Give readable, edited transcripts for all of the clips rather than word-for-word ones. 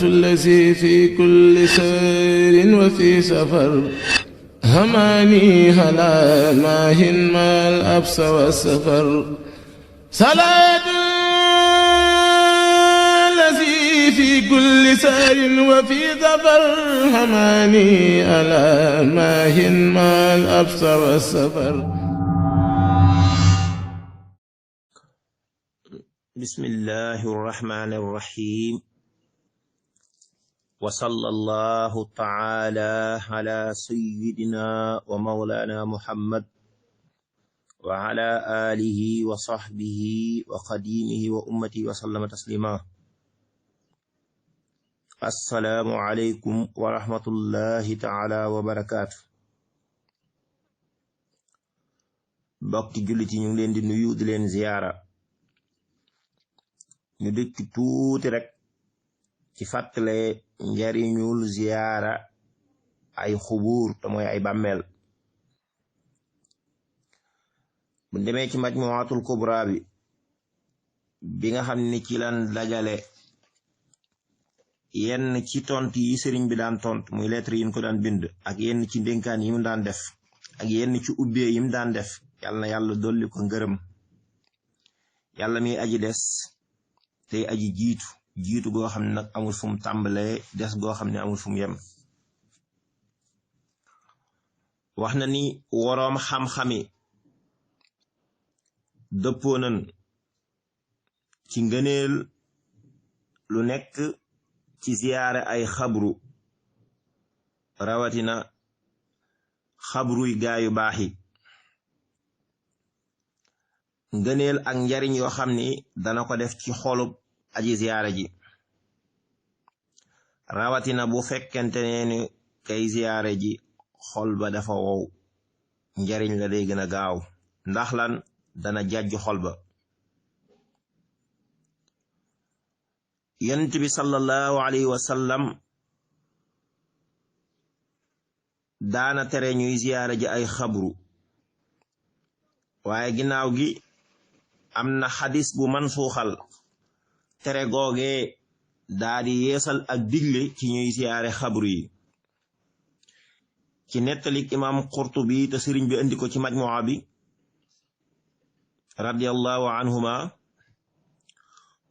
الذي في كل سير وفي سفر هماني هلا ماهن ما الأبس والسفر صلاة الذي في كل سير وفي سفر هماني هلا ماهن ما الأبس والسفر. بسم الله الرحمن الرحيم وصلى الله تعالى على سيدنا ومولانا محمد وعلى آله وصحبه وقديمه وأمته وسلم تسليما. السلام عليكم ورحمة الله تعالى وبركاته. bokki jullit yi ñu ngi leen di nuyu di leen ziyaara. ñu dëkk tuuti rek ci fàttale njariñul ziyaara ay xubuur te mooy ay bàmmeel. bu demee ci majmuatul kubra bi nga xam ni ci lan dajale yenn ci tont yi sëriñ bi daan tont muy lettre yi ñu ko daan bind ak yenn ci ndénkaan yi mu daan def ak yenn ci ubbee yi mu daan def, yàlla na yàlla dolli ko ngërëm. yàlla mi aji des tey aji jiitu goo xam ne nag amul fu mu tàmbalee, des goo xam ne amul fu mu yem. wax na ni woroom xam-xami dëppoo nañ ci ngëneel lu nekk ci ziyaare ay xabru, rawatina xabruy gaayu baax yi. ngëneel ak njariñ yoo xam ni dana ko def ci xolub aji ziyaara ji, rawatina bu fekkente ne ni kay ziyaare ji xol ba dafa wow, njariñ la day gën a gaaw, ndax lan dana jàjj xol ba. yonent bi sallallahu alayhi wa sallam daana tere ñuy ziyaare ji ay xabru, waaye ginnaaw gi am na xadis bu mansuuxal tere googe daa di yeesal ak digle ci ñuy ziyaare xabru yi. ci nettalik imam Qurtubi te sëriñ bi andi ko ci majmuwa bi radiyallahu anhuma,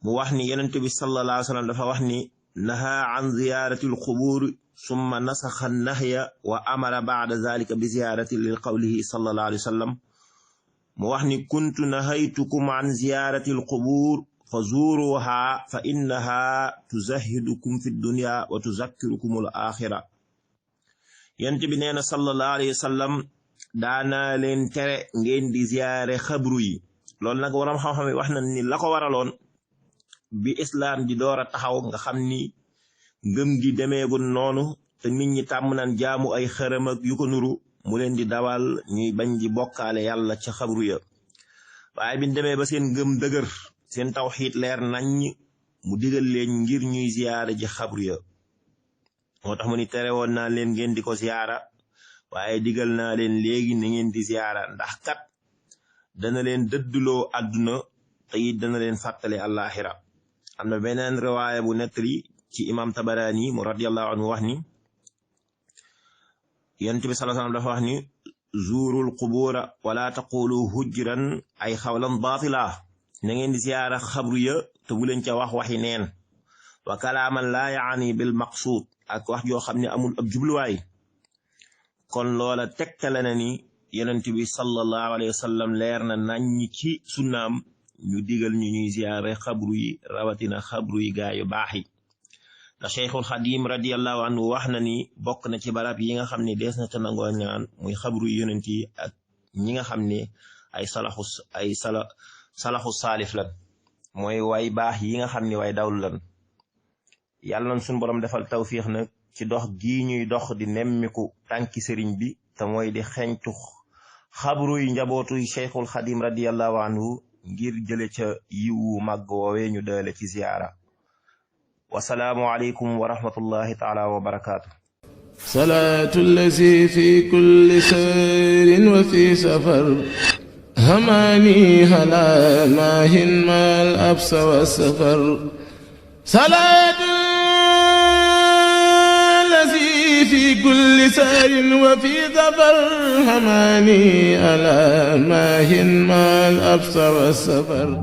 mu wax ni yonent bi sallallahu alayhi wa sallam dafa wax ni naha an ziyarati alqubur summa nasaxa nahya wa amara ba'da zalika bi ziyarati lil qawlihi sallallahu alayhi wa sallam. mu wax ni kuntu nahaytukum an ziyarati alqubur fa zuruha fa innaha tuzahidukum fi dunya wa tuzakkirukum al axira. yonent bi nee na sallallahu alayhi wa sallam daana leen tere ngeen di ziyaare xabru yi. loolu nag waram xam-xam wax na ni la ko waraloon bi islaam di door a taxaw, nga xam ni ngëm gi demeegul noonu te nit ñi tàmm naan jaamu ay xërëm ak yu ko nuru, mu leen di dawal ñuy bañ di bokkaale yàlla ca xabru ya. waaye biñ demee ba seen ngëm dëgër, seen tawxiid leer nañ, mu digal leen ngir ñuy ziyaara ji xabru ya. moo tax mu ni tere woon naa leen ngeen di ko ziyaara, waaye digal naa leen léegi na ngeen di ziyaara, ndax kat dana leen dëdduloo àdduna te it dana leen fàttale àllaaxira. am na beneen riwaaya bu nettali ci imam Tabarani mu radiyallahu anhu wax ni yonent bi sallallahu alayhi wasallam dafa wax ni zuurul qubura wala taqulu hujran ay xawlan baatila, na ngeen di ziyaara xabru ya te bu leen ca wax waxi neen, wa kalaaman laa yaani bil maqsuud, ak wax joo xam ne amul ab jubluwaay. kon loola tegtale na ni yonent bi sallallahu alayhi wa sallam leer na nañ ci sunnaam ñu digal ñu ñuy ziyaare xabru yi, rawatina xabru yi gaayu baax yi. ndax Cheikhul Xadim radiyallahu anhu wax na ni bokk na ci barab yi nga xam ne dees na ca nangoo ñaan muy xabru yi yonent yi ak ñi nga xam ne ay salaxu saalif lan, mooy way baax yi nga xam ne way dawlu lan. yàlla na suñu borom defal tawfiix nag ci dox gii ñuy dox di nemmiku tànki sëriñ bi, te mooy di xeñtu xabru yi njabootu Cheikhul Xadim radiyallahu anhu ngir jële ca yiwu màgg woowee ñu dale ci ziyaara. wasalaamu aleykum wa rahmatullahi taala wa barakaatu. salaatu allazi fi kulli sayrin wa fi safar هماني هلا ماهن ما الأبس والسفر صلاة في كل سار وفي ظفر هماني ألا ماهن ما الأبصر والسفر